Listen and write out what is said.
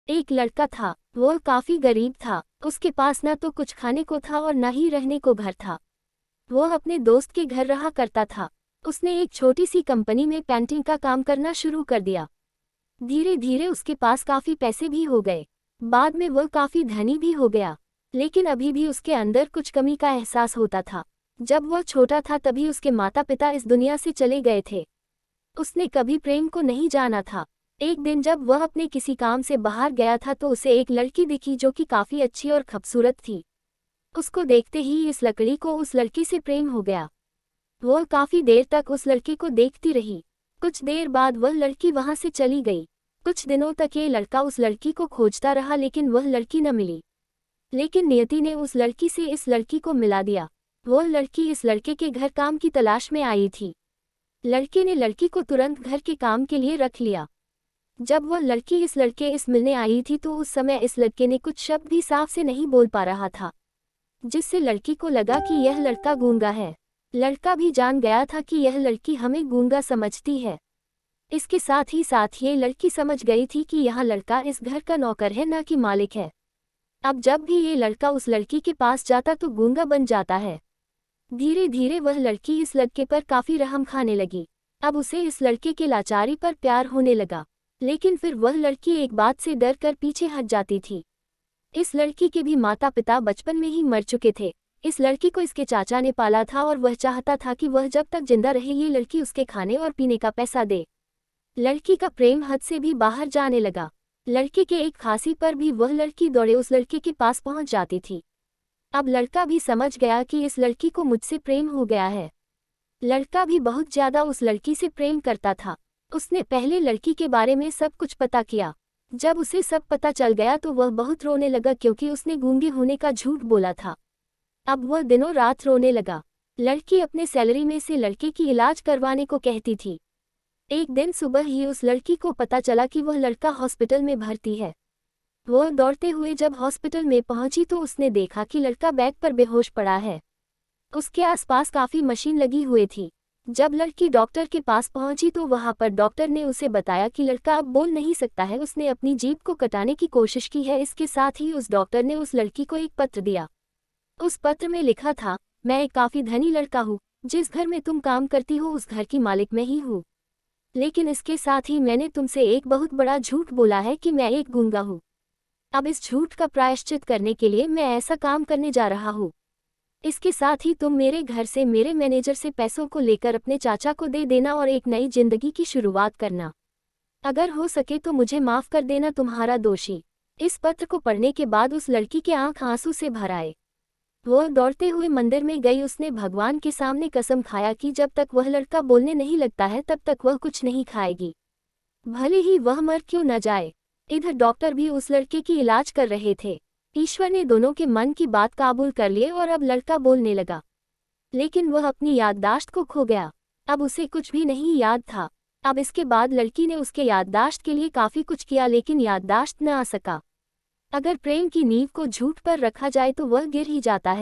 एक लड़का था, वो काफी गरीब था। उसके पास न तो कुछ खाने को था और न ही रहने को घर था। वो अपने दोस्त के घर रहा करता था। उसने एक छोटी सी कंपनी में पेंटिंग का काम करना शुरू कर दिया। धीरे धीरे उसके पास काफी पैसे भी हो गए। बाद में वह काफी धनी भी हो गया। लेकिन अभी भी उसके अंदर कुछ कमी का एहसास होता था। जब वह छोटा था तभी उसके माता पिता इस दुनिया से चले गए थे। उसने कभी प्रेम को नहीं जाना था। एक दिन जब वह अपने किसी काम से बाहर गया था तो उसे एक लड़की दिखी जो कि काफी अच्छी और खूबसूरत थी। उसको देखते ही इस लड़की को उस लड़की से प्रेम हो गया। वह काफी देर तक उस लड़के को देखती रही। कुछ देर बाद वह लड़की वहां से चली गई। कुछ दिनों तक ये लड़का उस लड़की को खोजता रहा लेकिन वह लड़की न मिली। लेकिन नियति ने उस लड़की से इस लड़की को मिला दिया। वह लड़की इस लड़के के घर काम की तलाश में आई थी। लड़के ने लड़की को तुरंत घर के काम के लिए रख लिया। जब वह लड़की इस लड़के इस मिलने आई थी तो उस समय इस लड़के ने कुछ शब्द भी साफ से नहीं बोल पा रहा था, जिससे लड़की को लगा कि यह लड़का गूंगा है। लड़का भी जान गया था कि यह लड़की हमें गूंगा समझती है। इसके साथ ही ये लड़की समझ गई थी कि यह लड़का इस घर का नौकर है न कि मालिक है। अब जब भी ये लड़का उस लड़की के पास जाता तो गूंगा बन जाता है। धीरे धीरे वह लड़की इस लड़के पर काफी रहम खाने लगी। अब उसे इस लड़के के लाचारी पर प्यार होने लगा। लेकिन फिर वह लड़की एक बात से डर कर पीछे हट जाती थी। इस लड़की के भी माता पिता बचपन में ही मर चुके थे। इस लड़की को इसके चाचा ने पाला था और वह चाहता था कि वह जब तक जिंदा रहे ये लड़की उसके खाने और पीने का पैसा दे। लड़की का प्रेम हद से भी बाहर जाने लगा। लड़के के एक खांसी पर भी वह लड़की दौड़े उस लड़के के पास पहुंच जाती थी। अब लड़का भी समझ गया कि इस लड़की को मुझसे प्रेम हो गया है। लड़का भी बहुत ज्यादा उस लड़की से प्रेम करता था। उसने पहले लड़की के बारे में सब कुछ पता किया। जब उसे सब पता चल गया तो वह बहुत रोने लगा क्योंकि उसने गूंगे होने का झूठ बोला था। अब वह दिनों रात रोने लगा। लड़की अपने सैलरी में से लड़के की इलाज करवाने को कहती थी। एक दिन सुबह ही उस लड़की को पता चला कि वह लड़का हॉस्पिटल में भर्ती है। वह दौड़ते हुए जब हॉस्पिटल में पहुंची तो उसने देखा कि लड़का बेड पर बेहोश पड़ा है। उसके आसपास काफी मशीन लगी हुई थी। जब लड़की डॉक्टर के पास पहुंची तो वहां पर डॉक्टर ने उसे बताया कि लड़का अब बोल नहीं सकता है। उसने अपनी जीभ को कटाने की कोशिश की है। इसके साथ ही उस डॉक्टर ने उस लड़की को एक पत्र दिया। उस पत्र में लिखा था, मैं एक काफी धनी लड़का हूँ। जिस घर में तुम काम करती हो उस घर की मालिक मैं ही हूँ। लेकिन इसके साथ ही मैंने तुमसे एक बहुत बड़ा झूठ बोला है कि मैं एक गूंगा हूँ। अब इस झूठ का प्रायश्चित करने के लिए मैं ऐसा काम करने जा रहा हूँ। इसके साथ ही तुम मेरे घर से मेरे मैनेजर से पैसों को लेकर अपने चाचा को दे देना और एक नई जिंदगी की शुरुआत करना। अगर हो सके तो मुझे माफ कर देना तुम्हारा दोषी। इस पत्र को पढ़ने के बाद उस लड़की के आंख आंसू से भर आए। वह दौड़ते हुए मंदिर में गई। उसने भगवान के सामने कसम खाया कि जब तक वह लड़का बोलने नहीं लगता है तब तक वह कुछ नहीं खाएगी, भले ही वह मर क्यों न जाए। इधर डॉक्टर भी उस लड़के की इलाज कर रहे थे। ईश्वर ने दोनों के मन की बात काबूल कर लिए और अब लड़का बोलने लगा। लेकिन वह अपनी याददाश्त को खो गया। अब उसे कुछ भी नहीं याद था। अब इसके बाद लड़की ने उसके याददाश्त के लिए काफी कुछ किया लेकिन याददाश्त न आ सका। अगर प्रेम की नींव को झूठ पर रखा जाए तो वह गिर ही जाता है।